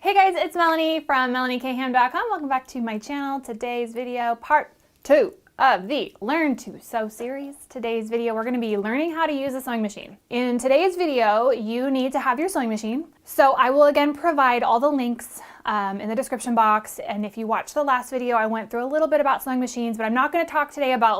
Hey guys, it's Melanie from MelanieKham.com. Welcome back to my channel. Today's video, part 2 of the Learn to Sew series. Today's video, we're going to be learning how to use a sewing machine. In today's video, you need to have your sewing machine. So I will again provide all the links in the description box. And if you watched the last video, I went through a little bit about sewing machines, but I'm not going to talk today about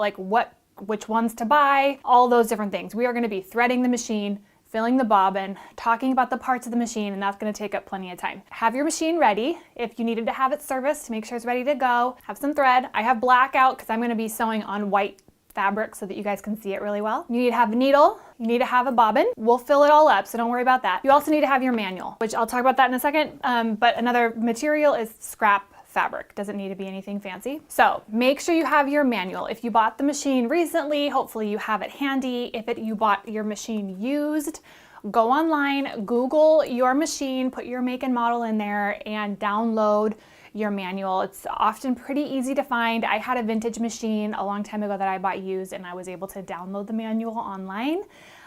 which ones to buy, all those different things. We are going to be threading the machine, filling the bobbin, talking about the parts of the machine, and that's going to take up plenty of time. Have your machine ready. If you needed to have it serviced to make sure it's ready to go, have some thread. I have black out because I'm going to be sewing on white fabric so that you guys can see it really well. You need to have a needle. You need to have a bobbin. We'll fill it all up, so don't worry about that. You also need to have your manual, which I'll talk about that in a second. But another material is scrap fabric. Doesn't need to be anything fancy. So make sure you have your manual. If you bought the machine recently, hopefully you have it handy. If you bought your machine used, go online, Google your machine, put your make and model in there, and download your manual. It's often pretty easy to find. I had a vintage machine a long time ago that I bought used, and I was able to download the manual online.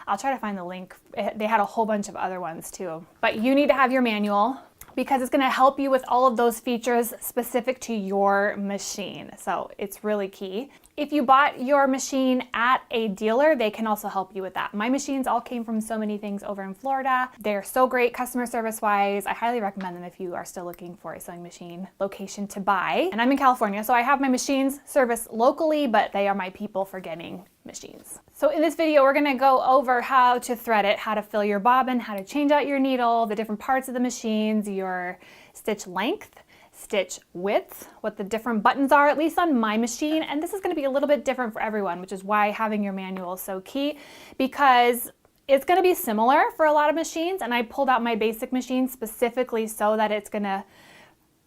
I'll try to find the link. They had a whole bunch of other ones too. But you need to have your manual, because it's going to help you with all of those features specific to your machine. So it's really key. If you bought your machine at a dealer, they can also help you with that. My machines all came from So Many Things over in Florida. They're so great customer service wise. I highly recommend them if you are still looking for a sewing machine location to buy. And I'm in California, so I have my machines serviced locally, but they are my people for getting machines. So in this video, we're gonna go over how to thread it, how to fill your bobbin, how to change out your needle, the different parts of the machines, your stitch length, stitch width, what the different buttons are, at least on my machine. And this is gonna be a little bit different for everyone, which is why having your manual is so key, because it's gonna be similar for a lot of machines. And I pulled out my basic machine specifically so that it's gonna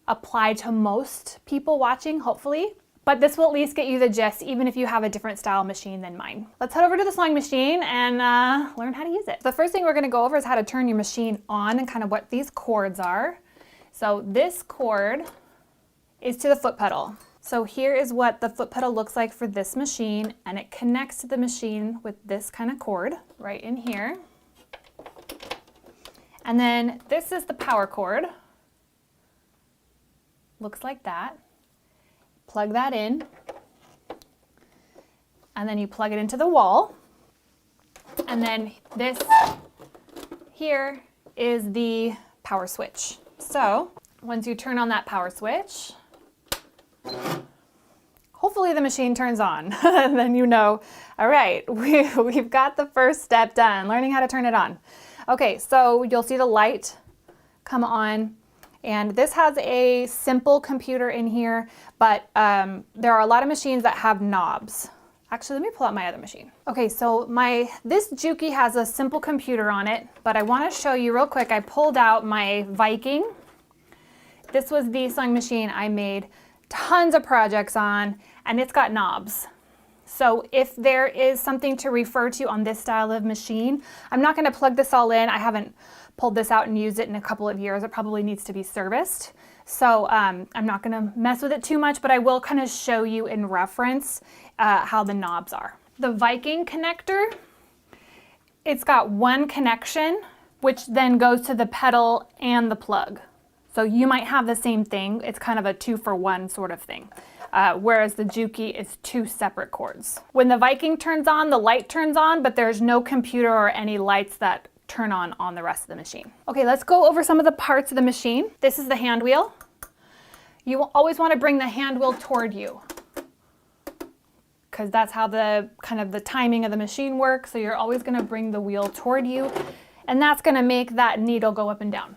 apply to most people watching, hopefully. But this will at least get you the gist, even if you have a different style machine than mine. Let's head over to the sewing machine and learn how to use it. The first thing we're gonna go over is how to turn your machine on and kind of what these cords are. So this cord is to the foot pedal. So here is what the foot pedal looks like for this machine, and it connects to the machine with this kind of cord right in here. And then this is the power cord. Looks like that. Plug that in, and then you plug it into the wall. And then this here is the power switch. So once you turn on that power switch, hopefully the machine turns on. And then you know, all right, we've got the first step done, learning how to turn it on. Okay, so you'll see the light come on. And this has a simple computer in here, but there are a lot of machines that have knobs. Actually, let me pull out my other machine. Okay, so this Juki has a simple computer on it, but I want to show you real quick. I pulled out my Viking. This was the sewing machine I made tons of projects on, and it's got knobs. So if there is something to refer to on this style of machine, I'm not going to plug this all in. I haven't pulled this out and used it in a couple of years. It probably needs to be serviced. So I'm not going to mess with it too much, but I will kind of show you in reference how the knobs are. The Viking connector, it's got one connection, which then goes to the pedal and the plug. So you might have the same thing. It's kind of a 2-for-1 sort of thing. Whereas the Juki is 2 separate cords. When the Viking turns on, the light turns on, but there's no computer or any lights that turn on the rest of the machine. Okay, let's go over some of the parts of the machine. This is the hand wheel. You will always want to bring the hand wheel toward you, because that's how the timing of the machine works. So you're always going to bring the wheel toward you, and that's going to make that needle go up and down.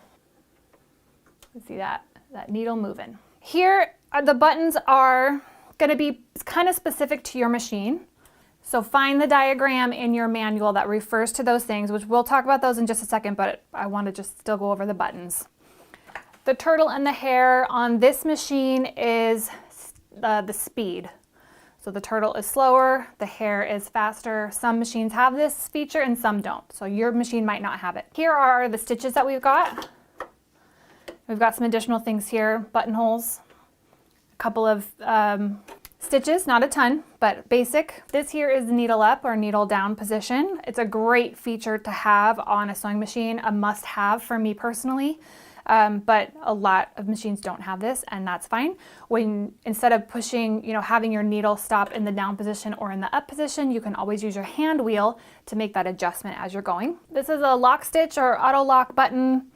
You see that needle moving. Here, the buttons are going to be kind of specific to your machine. So find the diagram in your manual that refers to those things, which we'll talk about those in just a second, but I want to just still go over the buttons. The turtle and the hare on this machine is the speed. So the turtle is slower, the hare is faster. Some machines have this feature and some don't. So your machine might not have it. Here are the stitches that we've got. We've got some additional things here, buttonholes, a couple of stitches, not a ton, but basic. This here is the needle up or needle down position. It's a great feature to have on a sewing machine, a must have for me personally. But a lot of machines don't have this, and that's fine. When instead of pushing, having your needle stop in the down position or in the up position, you can always use your hand wheel to make that adjustment as you're going. This is a lock stitch or auto lock button.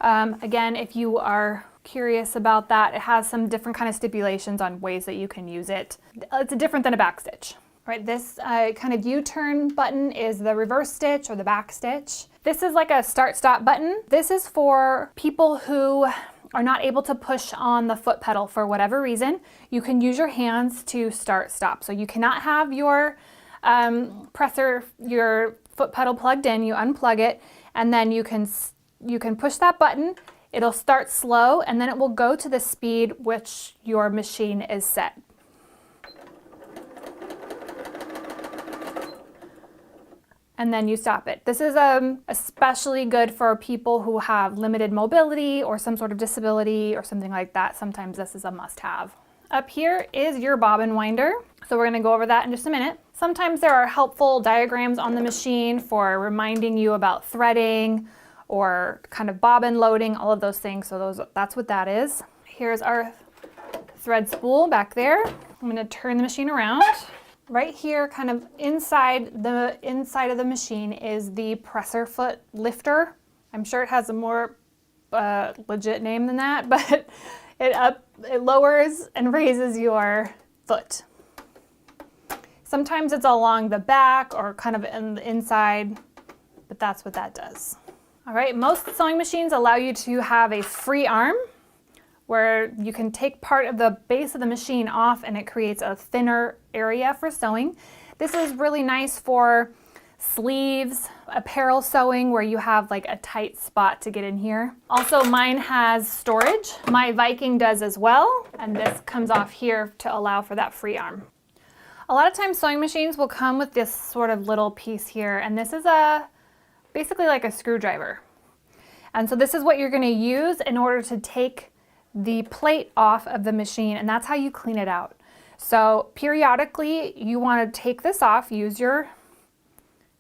Again, if you are curious about that, it has some different kind of stipulations on ways that you can use it. It's different than a back stitch. Right, this kind of U-turn button is the reverse stitch or the back stitch. This is like a start-stop button. This is for people who are not able to push on the foot pedal for whatever reason. You can use your hands to start-stop. So you cannot have your your foot pedal plugged in. You unplug it, and then you can push that button. It'll start slow, and then it will go to the speed which your machine is set. And then you stop it. This is especially good for people who have limited mobility or some sort of disability or something like that. Sometimes this is a must-have. Up here is your bobbin winder. So we're gonna go over that in just a minute. Sometimes there are helpful diagrams on the machine for reminding you about threading or kind of bobbin loading, all of those things. So that's what that is. Here's our thread spool back there. I'm gonna turn the machine around. Right here, kind of inside of the machine is the presser foot lifter. I'm sure it has a more legit name than that, but it lowers and raises your foot. Sometimes it's along the back or kind of in the inside, but that's what that does. All right, most sewing machines allow you to have a free arm where you can take part of the base of the machine off and it creates a thinner area for sewing. This is really nice for sleeves, apparel sewing where you have like a tight spot to get in here. Also, mine has storage. My Viking does as well, and this comes off here to allow for that free arm. A lot of times sewing machines will come with this sort of little piece here, and this is basically like a screwdriver. And so this is what you're gonna use in order to take the plate off of the machine, and that's how you clean it out. So periodically you want to take this off, use your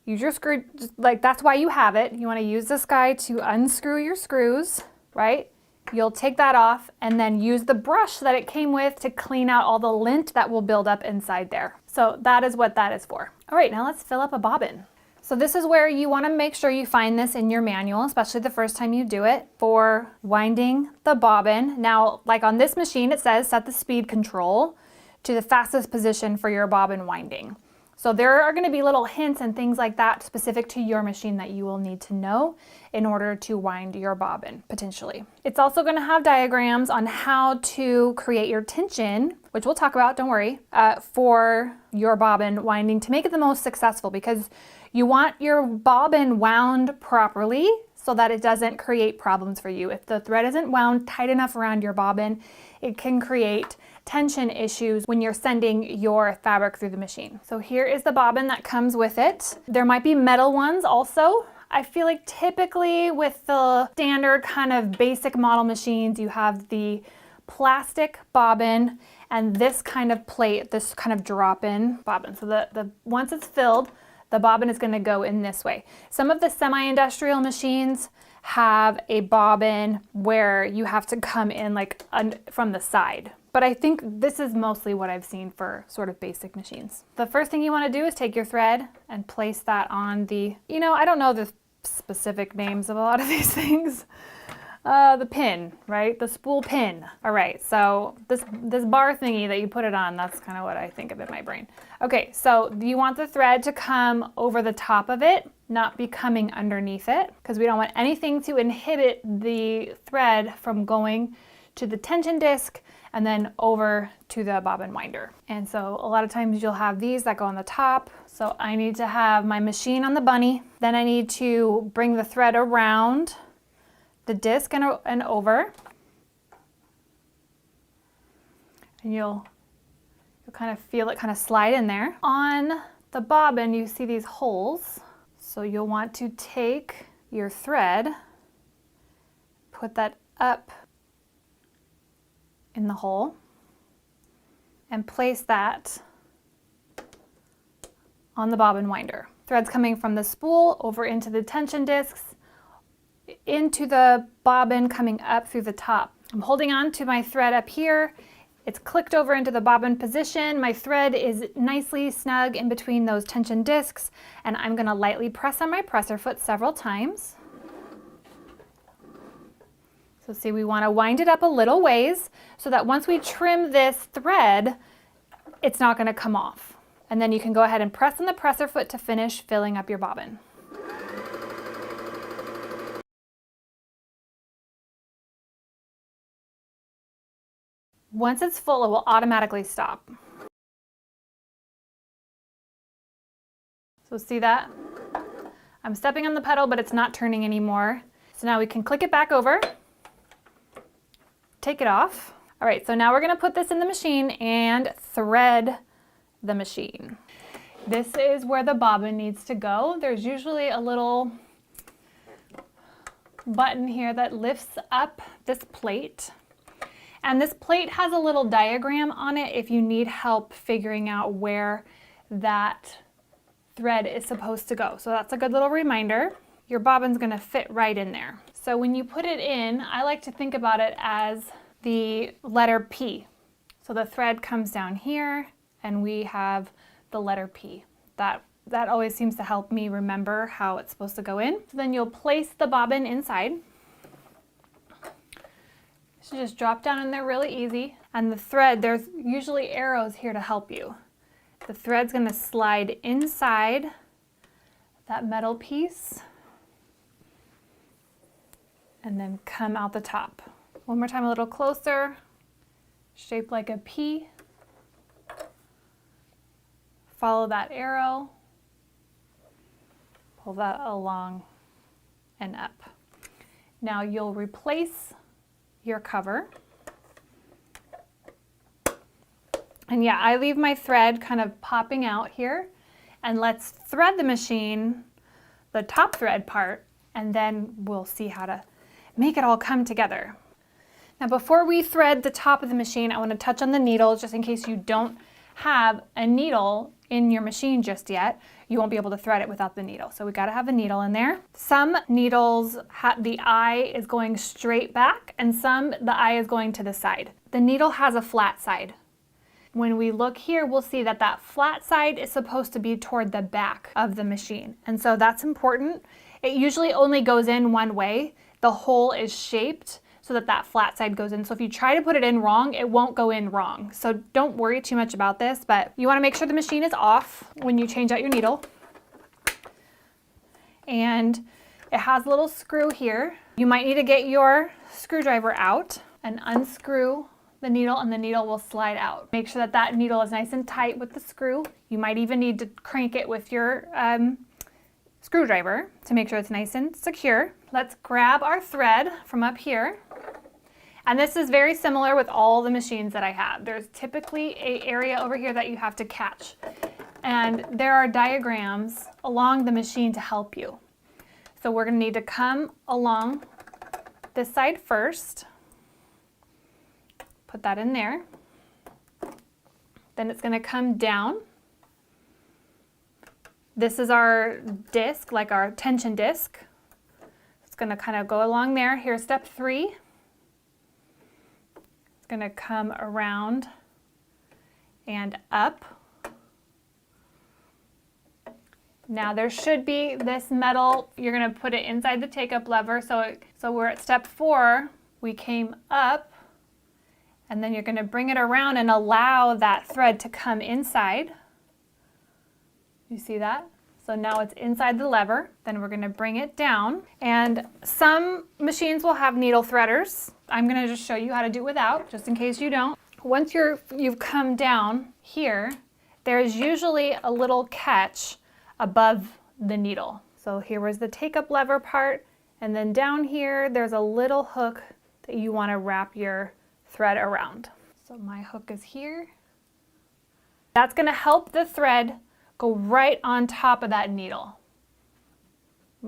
screw, like that's why you have it. You want to use this guy to unscrew your screws, right? You'll take that off and then use the brush that it came with to clean out all the lint that will build up inside there. So that is what that is for. All right, now let's fill up a bobbin. So this is where you want to make sure you find this in your manual, especially the first time you do it, for winding the bobbin. Now, like on this machine, it says set the speed control to the fastest position for your bobbin winding. So there are going to be little hints and things like that specific to your machine that you will need to know in order to wind your bobbin, potentially. It's also going to have diagrams on how to create your tension, which we'll talk about, don't worry, for your bobbin winding to make it the most successful, because you want your bobbin wound properly so that it doesn't create problems for you. If the thread isn't wound tight enough around your bobbin, it can create tension issues when you're sending your fabric through the machine. So here is the bobbin that comes with it. There might be metal ones also. I feel like typically with the standard kind of basic model machines, you have the plastic bobbin and this kind of plate, this kind of drop-in bobbin. So once it's filled, the bobbin is going to go in this way. Some of the semi-industrial machines have a bobbin where you have to come in like from the side. But I think this is mostly what I've seen for sort of basic machines. The first thing you want to do is take your thread and place that on the, I don't know the specific names of a lot of these things. The pin, right? The spool pin. All right, so this bar thingy that you put it on, that's kind of what I think of in my brain. Okay, so you want the thread to come over the top of it, not be coming underneath it, because we don't want anything to inhibit the thread from going to the tension disc and then over to the bobbin winder. And so a lot of times you'll have these that go on the top. So I need to have my machine on the bunny. Then I need to bring the thread around the disc and over. And you'll kind of feel it kind of slide in there. On the bobbin, you see these holes. So you'll want to take your thread, put that up in the hole, and place that on the bobbin winder. Thread's coming from the spool over into the tension discs, into the bobbin coming up through the top. I'm holding on to my thread up here. It's clicked over into the bobbin position. My thread is nicely snug in between those tension discs, and I'm going to lightly press on my presser foot several times. So see, we want to wind it up a little ways so that once we trim this thread, it's not going to come off. And then you can go ahead and press on the presser foot to finish filling up your bobbin. Once it's full, it will automatically stop. So see that? I'm stepping on the pedal, but it's not turning anymore. So now we can click it back over, take it off. All right, so now we're gonna put this in the machine and thread the machine. This is where the bobbin needs to go. There's usually a little button here that lifts up this plate. And this plate has a little diagram on it if you need help figuring out where that thread is supposed to go. So that's a good little reminder. Your bobbin's gonna fit right in there. So when you put it in, I like to think about it as the letter P. So the thread comes down here and we have the letter P. That always seems to help me remember how it's supposed to go in. So then you'll place the bobbin inside. So just drop down in there really easy. And the thread, there's usually arrows here to help you. The thread's gonna slide inside that metal piece and then come out the top. One more time, a little closer, shaped like a P. Follow that arrow, pull that along and up. Now you'll replace your cover. And yeah, I leave my thread kind of popping out here, and let's thread the machine, the top thread part, and then we'll see how to make it all come together. Now before we thread the top of the machine, I want to touch on the needles just in case you don't have a needle in your machine just yet. You won't be able to thread it without the needle. So we got to have a needle in there. Some needles, the eye is going straight back, and some, the eye is going to the side. The needle has a flat side. When we look here, we'll see that that flat side is supposed to be toward the back of the machine. And so that's important. It usually only goes in one way. The hole is shaped so that that flat side goes in. So if you try to put it in wrong, it won't go in wrong. So don't worry too much about this, but you want to make sure the machine is off when you change out your needle. And it has a little screw here. You might need to get your screwdriver out and unscrew the needle, and the needle will slide out. Make sure that that needle is nice and tight with the screw. You might even need to crank it with your screwdriver to make sure it's nice and secure. Let's grab our thread from up here. And this is very similar with all the machines that I have. There's typically an area over here that you have to catch. And there are diagrams along the machine to help you. So we're gonna need to come along this side first. Put that in there. Then it's gonna come down. This is our disc, like our tension disc. It's gonna kind of go along there. Here's step 3. It's gonna come around and up. Now there should be this metal, you're gonna put it inside the take-up lever. So we're at step 4, we came up, and then you're gonna bring it around and allow that thread to come inside. You see that? So now it's inside the lever. Then we're gonna bring it down. And some machines will have needle threaders. I'm gonna just show you how to do it without, just in case you don't. Once you've come down here, there's usually a little catch above the needle. So here was the take-up lever part, and then down here, there's a little hook that you wanna wrap your thread around. So my hook is here. That's gonna help the thread go right on top of that needle.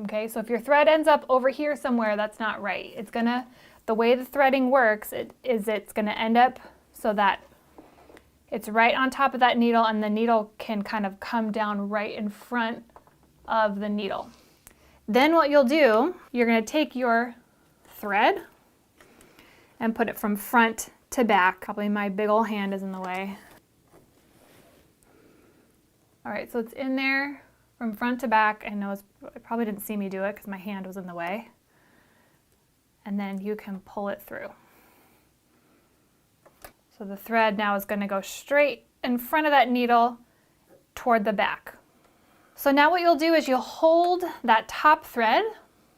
Okay, so if your thread ends up over here somewhere, that's not right. It's gonna, the way the threading works, it's gonna end up so that it's right on top of that needle, and the needle can kind of come down right in front of the needle. Then what you'll do, you're going to take your thread and put it from front to back. Probably my big old hand is in the way. All right, so it's in there from front to back. I know it probably didn't see me do it because my hand was in the way. And then you can pull it through. So the thread now is going to go straight in front of that needle toward the back. So now what you'll do is you'll hold that top thread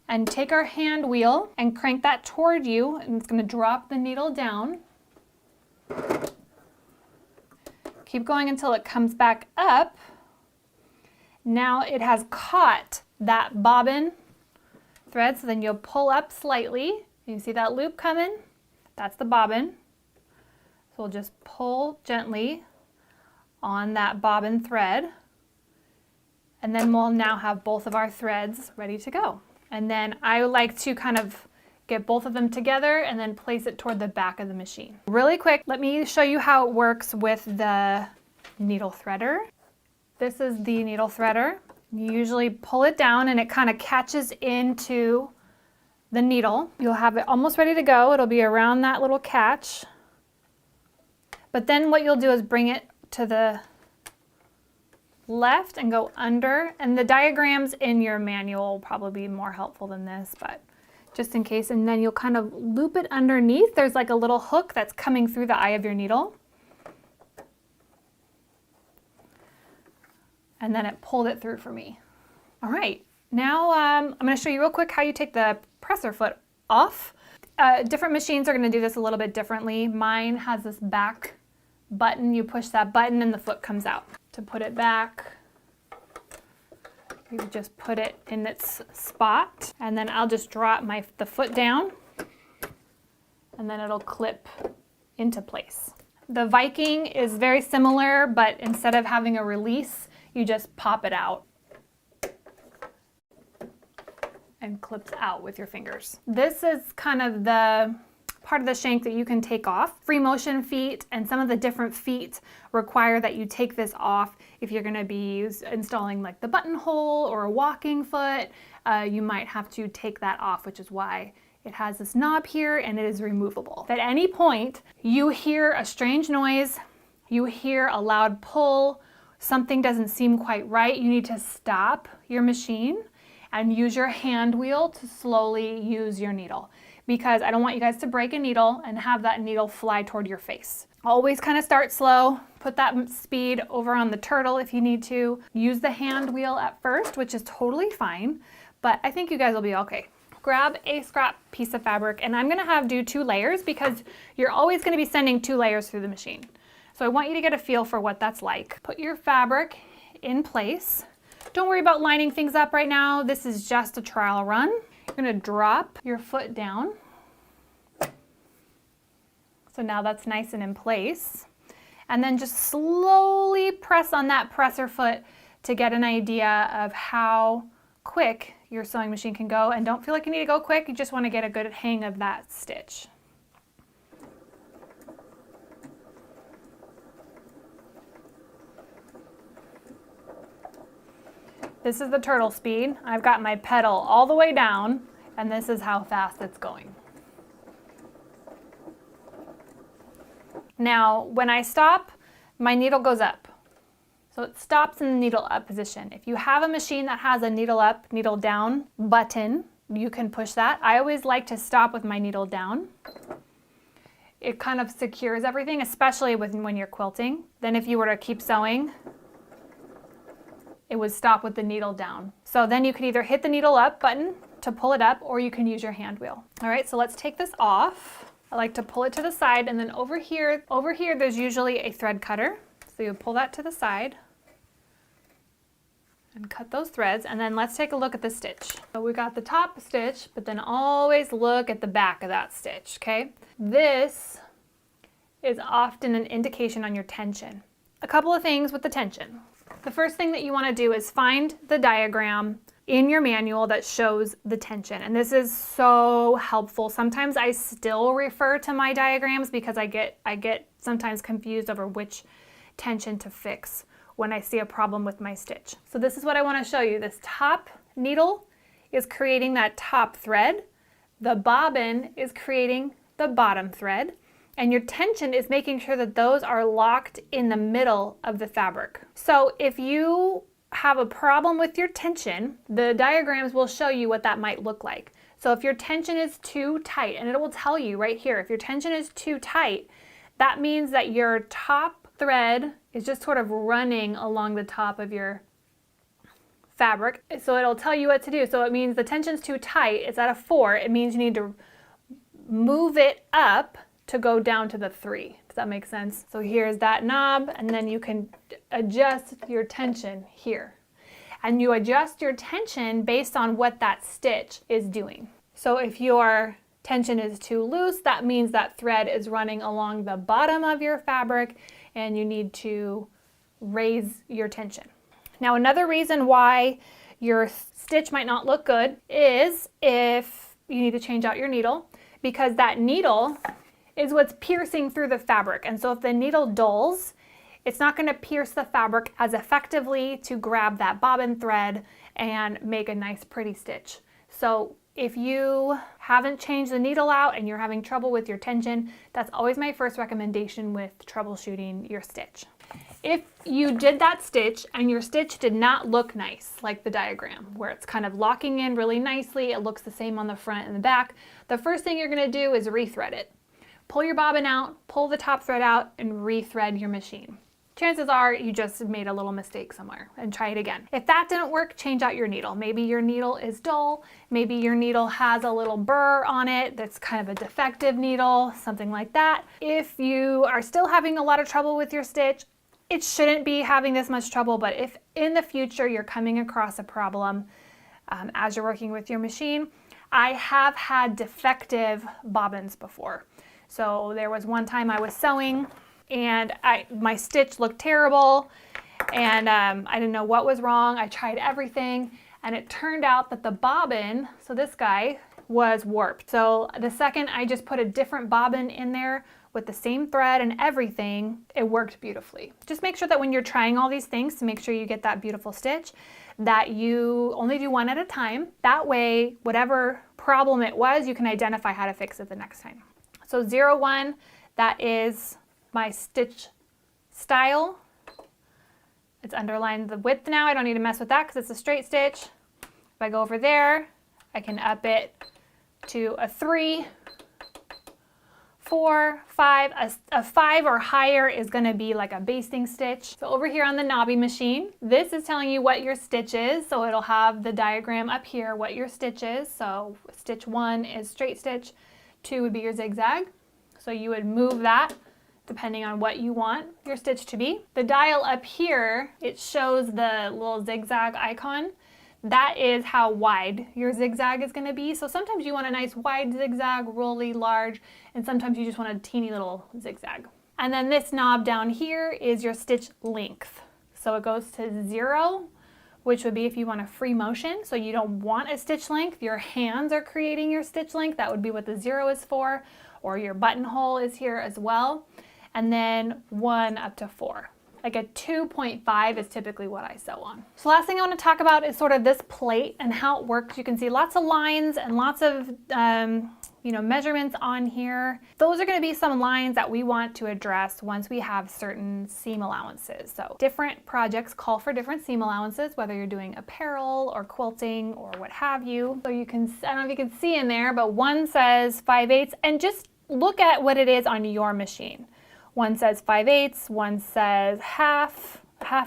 and take our hand wheel and crank that toward you, and it's going to drop the needle down. Keep going until it comes back up. Now it has caught that bobbin thread, so then you'll pull up slightly. You see that loop coming? That's the bobbin. So we'll just pull gently on that bobbin thread, and then we'll now have both of our threads ready to go. And then I like to kind of get both of them together and then place it toward the back of the machine. Really quick, let me show you how it works with the needle threader. This is the needle threader. You usually pull it down and it kind of catches into the needle. You'll have it almost ready to go. It'll be around that little catch. But then what you'll do is bring it to the left and go under, and the diagrams in your manual will probably be more helpful than this, but just in case. And then you'll kind of loop it underneath. There's like a little hook that's coming through the eye of your needle. And then it pulled it through for me. All right, now I'm going to show you real quick how you take the presser foot off. Different machines are going to do this a little bit differently. Mine has this back button. You push that button and the foot comes out. To put it back, you just put it in its spot, and then I'll just drop the foot down, and then it'll clip into place. The Viking is very similar, but instead of having a release, you just pop it out and clips out with your fingers. This is kind of the part of the shank that you can take off. Free motion feet and some of the different feet require that you take this off if you're going to be installing like the buttonhole or a walking foot. You might have to take that off, which is why it has this knob here and it is removable. If at any point you hear a strange noise, you hear a loud pull, something doesn't seem quite right, you need to stop your machine and use your hand wheel to slowly use your needle, because I don't want you guys to break a needle and have that needle fly toward your face. Always kind of start slow, put that speed over on the turtle if you need to. Use the hand wheel at first, which is totally fine, but I think you guys will be okay. Grab a scrap piece of fabric, and I'm gonna do 2 layers because you're always gonna be sending 2 layers through the machine. So I want you to get a feel for what that's like. Put your fabric in place. Don't worry about lining things up right now. This is just a trial run. You're gonna drop your foot down. So now that's nice and in place. And then just slowly press on that presser foot to get an idea of how quick your sewing machine can go. And don't feel like you need to go quick, you just wanna get a good hang of that stitch. This is the turtle speed. I've got my pedal all the way down, and this is how fast it's going. Now, when I stop, my needle goes up. So it stops in the needle up position. If you have a machine that has a needle up, needle down button, you can push that. I always like to stop with my needle down. It kind of secures everything, especially when you're quilting. Then if you were to keep sewing, it would stop with the needle down. So then you can either hit the needle up button to pull it up, or you can use your hand wheel. All right, so let's take this off. I like to pull it to the side, and then over here there's usually a thread cutter. So you pull that to the side and cut those threads, and then let's take a look at the stitch. So we got the top stitch, but then always look at the back of that stitch, okay? This is often an indication on your tension. A couple of things with the tension. The first thing that you want to do is find the diagram in your manual that shows the tension. And this is so helpful. Sometimes I still refer to my diagrams because I get sometimes confused over which tension to fix when I see a problem with my stitch. So this is what I want to show you. This top needle is creating that top thread, the bobbin is creating the bottom thread, and your tension is making sure that those are locked in the middle of the fabric. So if you have a problem with your tension, the diagrams will show you what that might look like. So if your tension is too tight, and it will tell you right here, if your tension is too tight, that means that your top thread is just sort of running along the top of your fabric. So it'll tell you what to do. So it means the tension's too tight, it's at a 4, it means you need to move it up to go down to the 3. Does that make sense? So here's that knob, and then you can adjust your tension here. And you adjust your tension based on what that stitch is doing. So if your tension is too loose, that means that thread is running along the bottom of your fabric and you need to raise your tension. Now, another reason why your stitch might not look good is if you need to change out your needle, because that needle is what's piercing through the fabric. And so if the needle dulls, it's not going to pierce the fabric as effectively to grab that bobbin thread and make a nice pretty stitch. So if you haven't changed the needle out and you're having trouble with your tension, that's always my first recommendation with troubleshooting your stitch. If you did that stitch and your stitch did not look nice, like the diagram, where it's kind of locking in really nicely, it looks the same on the front and the back, the first thing you're going to do is rethread it. Pull your bobbin out, pull the top thread out, and rethread your machine. Chances are you just made a little mistake somewhere, and try it again. If that didn't work, change out your needle. Maybe your needle is dull, maybe your needle has a little burr on it that's kind of a defective needle, something like that. If you are still having a lot of trouble with your stitch, it shouldn't be having this much trouble, but if in the future you're coming across a problem as you're working with your machine, I have had defective bobbins before. So there was one time I was sewing and my stitch looked terrible, and I didn't know what was wrong. I tried everything, and it turned out that the bobbin, so this guy, was warped. So the second I just put a different bobbin in there with the same thread and everything, it worked beautifully. Just make sure that when you're trying all these things to make sure you get that beautiful stitch, that you only do one at a time. That way, whatever problem it was, you can identify how to fix it the next time. So 01, that is my stitch style. It's underlined the width now. I don't need to mess with that because it's a straight stitch. If I go over there, I can up it to a 3, 4, 5. A 5 or higher is going to be like a basting stitch. So over here on the knobby machine, this is telling you what your stitch is. So it'll have the diagram up here, what your stitch is. So stitch 1 is straight stitch, 2 would be your zigzag. So you would move that depending on what you want your stitch to be. The dial up here, it shows the little zigzag icon. That is how wide your zigzag is going to be. So sometimes you want a nice wide zigzag, really large, and sometimes you just want a teeny little zigzag. And then this knob down here is your stitch length. So it goes to 0, which would be if you want a free motion. So you don't want a stitch length, your hands are creating your stitch length. That would be what the 0 is for, or your buttonhole is here as well. And then 1 up to 4. Like a 2.5 is typically what I sew on. So last thing I want to talk about is sort of this plate and how it works. You can see lots of lines and lots of measurements on here. Those are going to be some lines that we want to address once we have certain seam allowances. So different projects call for different seam allowances, whether you're doing apparel or quilting or what have you. So you can, I don't know if you can see in there, but one says 5/8, and just look at what it is on your machine. One says 5/8, one says half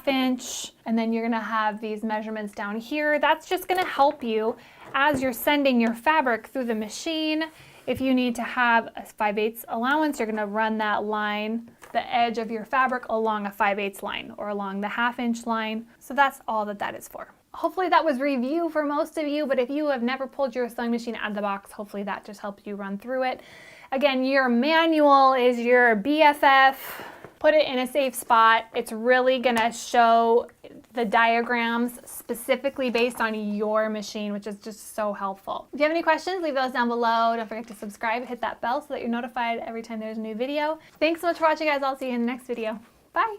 inch, and then you're gonna have these measurements down here. That's just gonna help you as you're sending your fabric through the machine. If you need to have a 5/8 allowance, you're gonna run that line, the edge of your fabric, along a 5/8 line or along the 1/2 inch line. So that's all that is for. Hopefully that was review for most of you, but if you have never pulled your sewing machine out of the box, hopefully that just helped you run through it. Again, your manual is your BFF. Put it in a safe spot. It's really gonna show the diagrams specifically based on your machine, which is just so helpful. If you have any questions, leave those down below. Don't forget to subscribe, hit that bell so that you're notified every time there's a new video. Thanks so much for watching, guys. I'll see you in the next video. Bye.